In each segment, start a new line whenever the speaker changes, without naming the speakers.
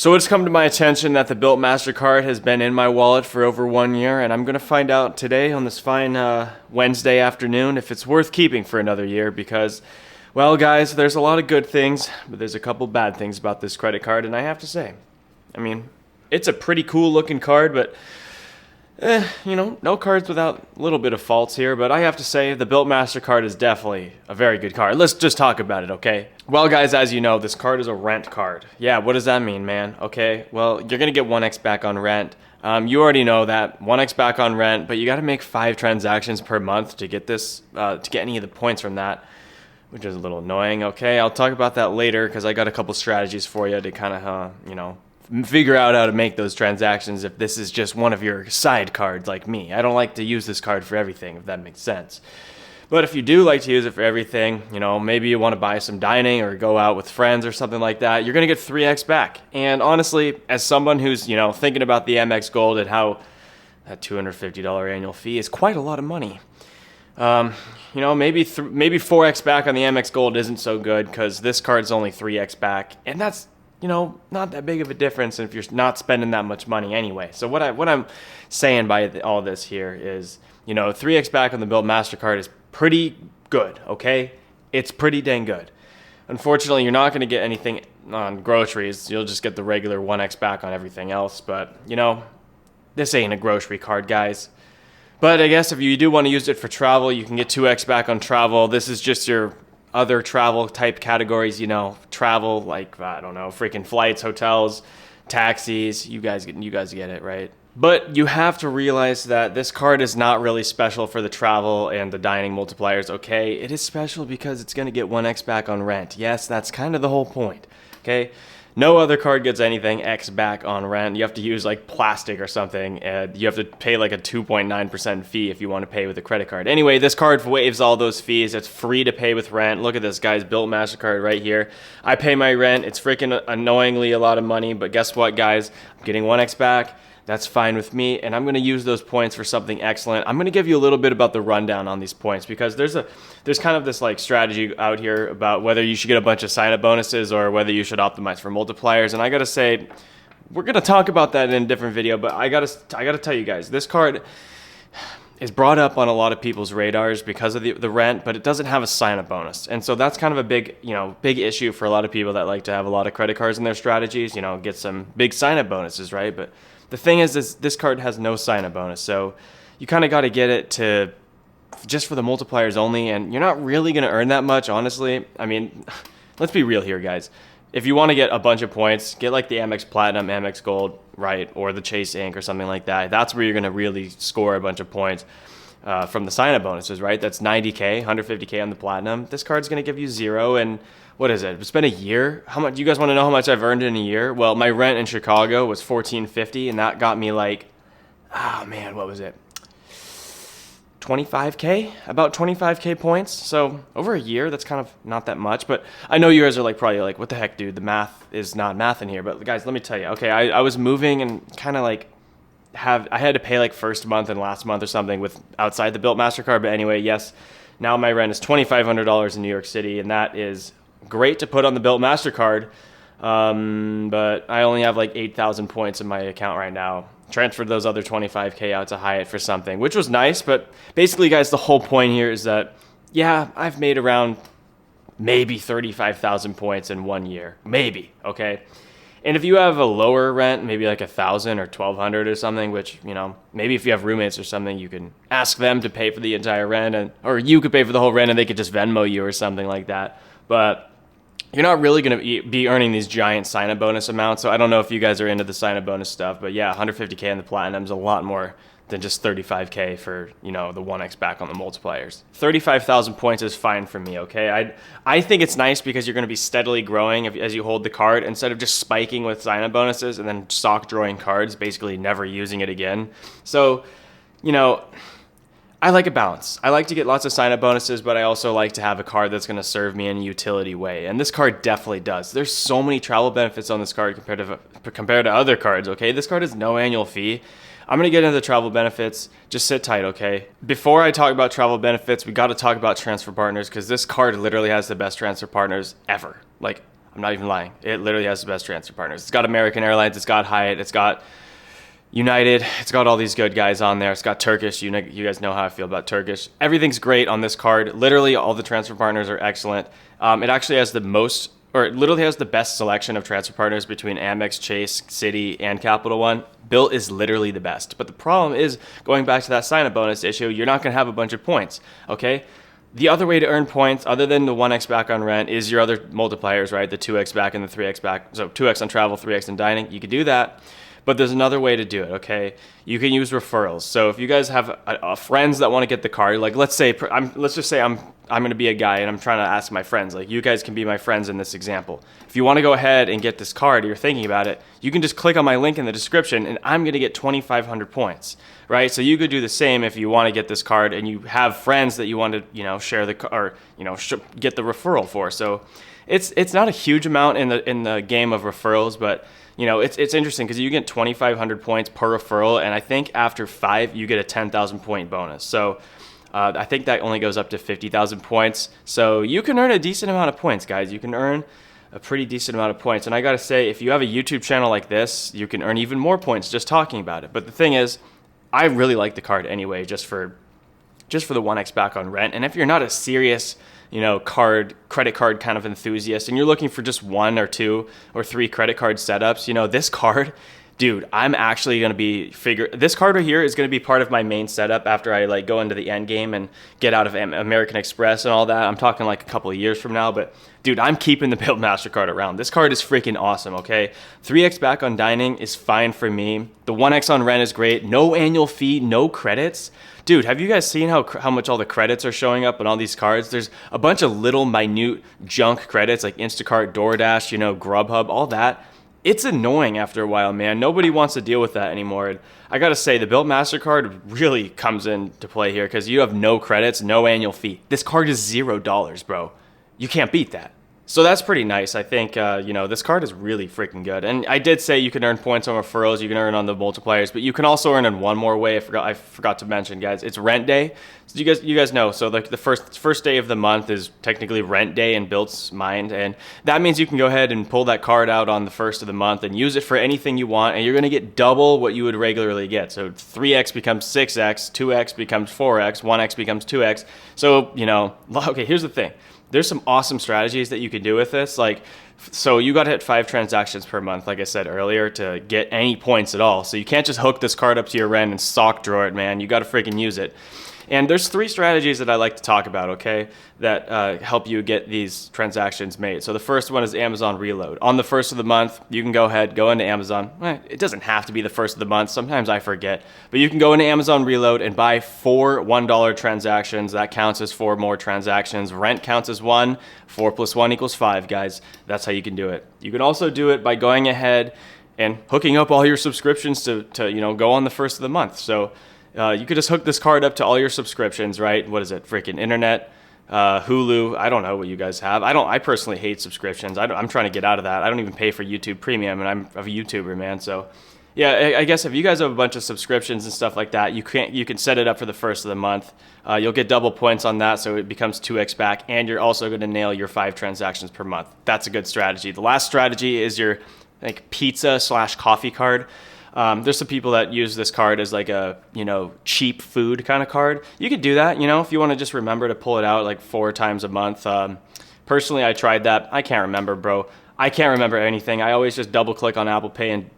So it's come to my attention that the BILT Mastercard has been in my wallet for over 1 year, and I'm going to find out today on this fine Wednesday afternoon if it's worth keeping for another year because, well, guys, there's a lot of good things, but there's a couple bad things about this credit card, and I have to say, I mean, it's a pretty cool looking card, but no cards without a little bit of faults here, but I have to say the BILT Mastercard is definitely a very good card. Let's just talk about it, okay? Well, guys, as you know, this card is a rent card. Yeah, what does that mean, man? Okay, well, you're going to get 1x back on rent. You already know that, 1x back on rent, but you got to make 5 transactions per month to get this, to get any of the points from that, which is a little annoying, okay? I'll talk about that later because I got a couple strategies for you to kind of, figure out how to make those transactions if this is just one of your side cards like me. I don't like to use this card for everything, if that makes sense. But if you do like to use it for everything, maybe you want to buy some dining or go out with friends or something like that, you're going to get 3x back. And honestly, as someone who's, thinking about the MX Gold and how that $250 annual fee is quite a lot of money, maybe 4x back on the MX Gold isn't so good because this card's only 3x back. And that's not that big of a difference if you're not spending that much money anyway. So what I'm saying by all this here is, 3x back on the BILT Mastercard is pretty good, okay? It's pretty dang good. Unfortunately, you're not going to get anything on groceries. You'll just get the regular 1x back on everything else. But, this ain't a grocery card, guys. But I guess if you do want to use it for travel, you can get 2x back on travel. This is just your other travel type categories, travel like, I don't know, freaking flights, hotels, taxis. You guys get it, right? But you have to realize that this card is not really special for the travel and the dining multipliers, okay? It is special because it's going to get 1x back on rent. Yes, that's kind of the whole point, okay? No other card gets anything X back on rent. You have to use like plastic or something, and you have to pay like a 2.9% fee if you want to pay with a credit card. Anyway, this card waives all those fees. It's free to pay with rent. Look at this, guys, BILT Mastercard right here. I pay my rent. It's freaking annoyingly a lot of money, but guess what, guys? I'm getting 1x back. That's fine with me, and I'm going to use those points for something excellent. I'm going to give you a little bit about the rundown on these points because there's kind of this like strategy out here about whether you should get a bunch of sign-up bonuses or whether you should optimize for multipliers. And I got to say, we're going to talk about that in a different video, but I got to tell you guys, this card is brought up on a lot of people's radars because of the rent, but it doesn't have a sign-up bonus. And so that's kind of a big issue for a lot of people that like to have a lot of credit cards in their strategies, get some big sign-up bonuses, right? But the thing is this card has no sign-up bonus, so you kind of got to get it to just for the multipliers only, and you're not really going to earn that much, honestly. I mean, let's be real here, guys. If you want to get a bunch of points, get like the Amex Platinum, Amex Gold, right, or the Chase Ink or something like that. That's where you're going to really score a bunch of points from the sign-up bonuses, right? That's 90K, 150K on the Platinum. This card's going to give you 0, and what is it? It's been a year. How much? You guys want to know how much I've earned in a year? Well, my rent in Chicago was $14.50, and that got me like, what was it? 25K, about 25K points. So over a year, that's kind of not that much. But I know you guys are probably like, what the heck, dude? The math is not math in here. But guys, let me tell you. Okay, I was moving and kind of like I had to pay like first month and last month or something with outside the BILT Mastercard. But anyway, yes, now my rent is $2,500 in New York City, and that is great to put on the BILT Mastercard, but I only have like 8,000 points in my account right now. Transferred those other 25K out to Hyatt for something, which was nice, but basically, guys, the whole point here is that, yeah, I've made around maybe 35,000 points in 1 year. Maybe, okay? And if you have a lower rent, maybe like 1,000 or 1,200 or something, which, maybe if you have roommates or something, you can ask them to pay for the entire rent, or you could pay for the whole rent and they could just Venmo you or something like that. But you're not really going to be earning these giant sign-up bonus amounts. So I don't know if you guys are into the sign-up bonus stuff, but yeah, 150K on the Platinum is a lot more than just 35K for, the 1x back on the multipliers. 35,000 points is fine for me, okay? I think it's nice because you're going to be steadily growing as you hold the card instead of just spiking with sign-up bonuses and then stock drawing cards, basically never using it again. So, I like a balance. I like to get lots of sign-up bonuses, but I also like to have a card that's going to serve me in a utility way. And this card definitely does. There's so many travel benefits on this card compared to other cards, okay? This card has no annual fee. I'm going to get into the travel benefits. Just sit tight, okay? Before I talk about travel benefits, we got to talk about transfer partners because this card literally has the best transfer partners ever. Like, I'm not even lying. It literally has the best transfer partners. It's got American Airlines, it's got Hyatt, it's got United, it's got all these good guys on there. It's got Turkish. You guys know how I feel about Turkish. Everything's great on this card. Literally, all the transfer partners are excellent. It actually has it literally has the best selection of transfer partners between Amex, Chase, Citi, and Capital One. BILT is literally the best. But the problem is, going back to that sign-up bonus issue, you're not going to have a bunch of points, okay? The other way to earn points, other than the 1x back on rent, is your other multipliers, right? The 2x back and the 3x back. So 2x on travel, 3x on dining. You could do that. But there's another way to do it, okay? You can use referrals. So if you guys have friends that want to get the card, like let's just say I'm going to be a guy and I'm trying to ask my friends, like you guys can be my friends in this example. If you want to go ahead and get this card, you're thinking about it, you can just click on my link in the description and I'm going to get 2,500 points, right? So you could do the same if you want to get this card and you have friends that you want to, share get the referral for. So it's not a huge amount in the game of referrals, but it's interesting because you get 2,500 points per referral, and I think after 5, you get a 10,000 point bonus. So I think that only goes up to 50,000 points. So you can earn a decent amount of points, guys. You can earn a pretty decent amount of points. And I got to say, if you have a YouTube channel like this, you can earn even more points just talking about it. But the thing is, I really like the card anyway, just for the 1x back on rent. And if you're not a serious credit card kind of enthusiast, and you're looking for just 1 or 2 or 3 credit card setups, this card, dude, I'm actually going to be this card right here is going to be part of my main setup after I go into the end game and get out of American Express and all that. I'm talking like a couple of years from now, but dude, I'm keeping the BILT Mastercard around. This card is freaking awesome, okay? 3x back on dining is fine for me. The 1x on rent is great. No annual fee, no credits. Dude, have you guys seen how much all the credits are showing up on all these cards? There's a bunch of little minute junk credits like Instacart, DoorDash, Grubhub, all that. It's annoying after a while, man. Nobody wants to deal with that anymore. And I got to say, the BILT Mastercard really comes into play here because you have no credits, no annual fee. This card is $0, bro. You can't beat that. So that's pretty nice. I think, this card is really freaking good. And I did say you can earn points on referrals, you can earn on the multipliers, but you can also earn in one more way. I forgot to mention, guys. It's rent day. So you guys know. So the first day of the month is technically rent day in BILT's mind, and that means you can go ahead and pull that card out on the first of the month and use it for anything you want, and you're going to get double what you would regularly get. So 3x becomes 6x, 2x becomes 4x, 1x becomes 2x. So okay. Here's the thing. There's some awesome strategies that you can do with this. So you got to hit 5 transactions per month, like I said earlier, to get any points at all. So you can't just hook this card up to your rent and sock drawer it, man. You got to freaking use it. And there's 3 strategies that I like to talk about, okay, that help you get these transactions made. So the first one is Amazon Reload. On the first of the month, you can go into Amazon. It doesn't have to be the first of the month. Sometimes I forget. But you can go into Amazon Reload and buy 4 $1 transactions. That counts as 4 more transactions. Rent counts as 1. 4 plus 1 equals 5, guys. That's how you can do it. You can also do it by going ahead and hooking up all your subscriptions to go on the first of the month. So you could just hook this card up to all your subscriptions, right? What is it? Freaking internet, Hulu. I don't know what you guys have. I personally hate subscriptions. I'm trying to get out of that. I don't even pay for YouTube Premium, and I'm a YouTuber, man. So, yeah, I guess if you guys have a bunch of subscriptions and stuff like that, you can set it up for the first of the month. You'll get double points on that, so it becomes 2x back, and you're also going to nail your 5 transactions per month. That's a good strategy. The last strategy is your pizza/coffee card. There's some people that use this card as like a, cheap food kind of card. You could do that, if you want to just remember to pull it out like 4 times a month. Personally, I tried that. I can't remember, bro. I can't remember anything. I always just double click on Apple Pay and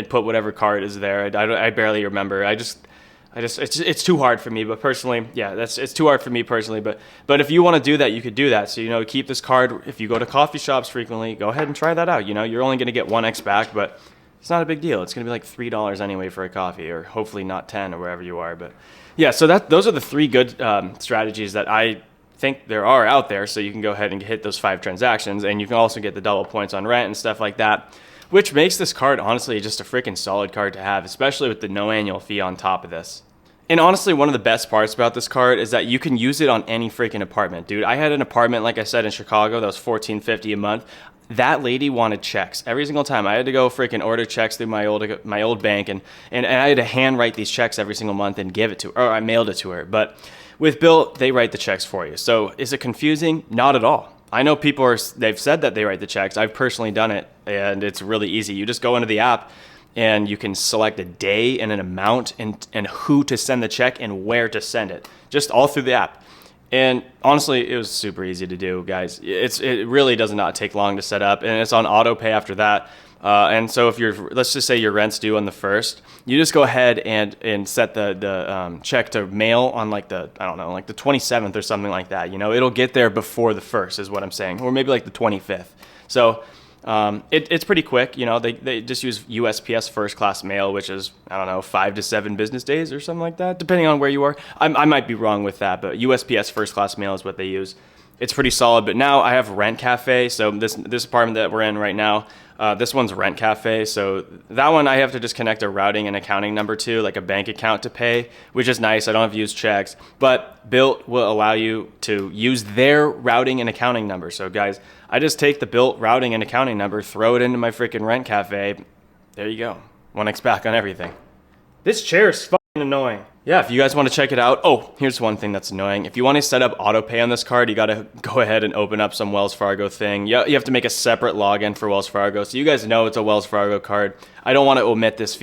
put whatever card is there. I barely remember. It's too hard for me, but personally, yeah, it's too hard for me personally, but if you want to do that, you could do that. So, keep this card. If you go to coffee shops frequently, go ahead and try that out. You're only going to get 1x back, but it's not a big deal. It's going to be like $3 anyway for a coffee, or hopefully not 10 or wherever you are. But yeah, so those are the 3 good strategies that I think there are out there. So you can go ahead and hit those 5 transactions, and you can also get the double points on rent and stuff like that, which makes this card honestly just a freaking solid card to have, especially with the no annual fee on top of this. And honestly, one of the best parts about this card is that you can use it on any freaking apartment, dude. I had an apartment, like I said, in Chicago that was $14.50 a month. That lady wanted checks every single time. I had to go freaking order checks through my old bank, and I had to handwrite these checks every single month and give it to her, or I mailed it to her. But with BILT, they write the checks for you. So is it confusing? Not at all. I know they've said that they write the checks. I've personally done it, and it's really easy. You just go into the app and you can select a day and an amount and who to send the check and where to send it, just all through the app. And honestly, it was super easy to do, guys. It really does not take long to set up, and it's on auto pay after that. And so if let's just say your rent's due on the 1st, you just go ahead and set the check to mail on like the 27th or something like that. It'll get there before the 1st is what I'm saying, or maybe like the 25th. So it's pretty quick. They just use USPS first class mail, which is, 5 to 7 business days or something like that, depending on where you are. I might be wrong with that, but USPS first class mail is what they use. It's pretty solid. But now I have Rent Cafe. So this apartment that we're in right now, this one's Rent Cafe. So that one I have to just connect a routing and accounting number to, like a bank account to pay, which is nice. I don't have to use checks. But BILT will allow you to use their routing and accounting number. So guys, I just take the BILT routing and accounting number, throw it into my freaking Rent Cafe. There you go. 1x back on everything. This chair is fucking annoying. Yeah, if you guys want to check it out. Oh, here's one thing that's annoying. If you want to set up auto pay on this card, you got to go ahead and open up some Wells Fargo thing. You have to make a separate login for Wells Fargo. So you guys know it's a Wells Fargo card. I don't want to omit this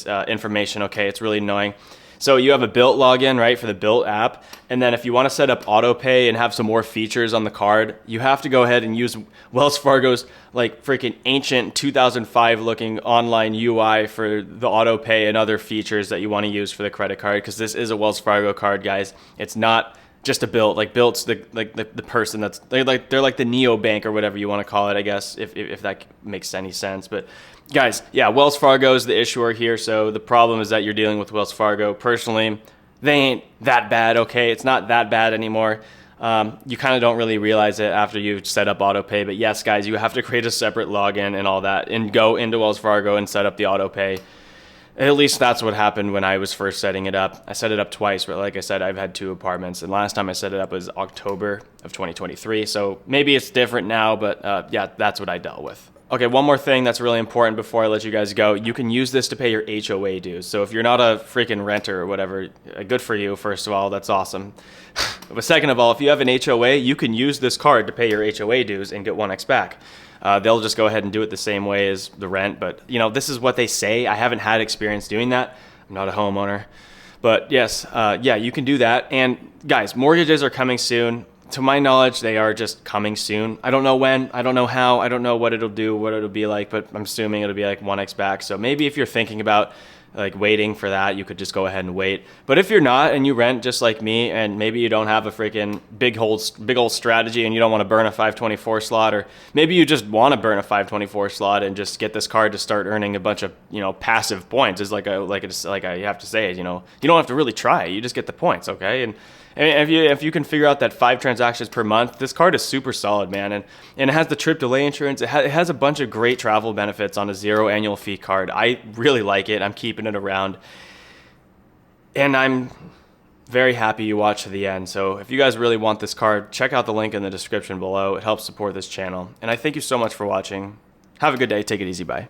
information, okay? It's really annoying. So you have a BILT login, right, for the BILT app. And then if you want to set up auto pay and have some more features on the card, you have to go ahead and use Wells Fargo's like freaking ancient 2005 looking online UI for the auto pay and other features that you want to use for the credit card, because this is a Wells Fargo card, guys. It's not just a BILT. Like BILT's the person that's they're like the neobank or whatever you want to call it, I guess, if that makes any sense. But guys, yeah, Wells Fargo is the issuer here, so the problem is that you're dealing with Wells Fargo. Personally, they ain't that bad, okay? It's not that bad anymore. You kind of don't really realize it after you've set up auto pay, but yes, guys, you have to create a separate login and all that and go into Wells Fargo and set up the auto pay. At least that's what happened when I was first setting it up. I set it up twice, but like I said, I've had 2 apartments, and last time I set it up was October of 2023, so maybe it's different now, but yeah, that's what I dealt with. Okay, one more thing that's really important before I let you guys go. You can use this to pay your HOA dues. So if you're not a freaking renter or whatever, good for you, first of all. That's awesome. But second of all, if you have an HOA, you can use this card to pay your HOA dues and get 1x back. They'll just go ahead and do it the same way as the rent. But, this is what they say. I haven't had experience doing that. I'm not a homeowner. But yes, yeah, you can do that. And guys, mortgages are coming soon. To my knowledge, they are just coming soon. I don't know when, I don't know how, I don't know what it'll do, what it'll be like, but I'm assuming it'll be like 1x back. So maybe if you're thinking about like waiting for that, you could just go ahead and wait. But if you're not and you rent just like me, and maybe you don't have a freaking big old strategy and you don't want to burn a 524 slot, or maybe you just want to burn a 524 slot and just get this card to start earning a bunch of, passive points, is like I have to say it, you don't have to really try it. You just get the points, okay? And if you can figure out that 5 transactions per month, this card is super solid, man. And it has the trip delay insurance. It has a bunch of great travel benefits on a 0 annual fee card. I really like it. I'm keeping it around. And I'm very happy you watched to the end. So if you guys really want this card, check out the link in the description below. It helps support this channel. And I thank you so much for watching. Have a good day. Take it easy. Bye.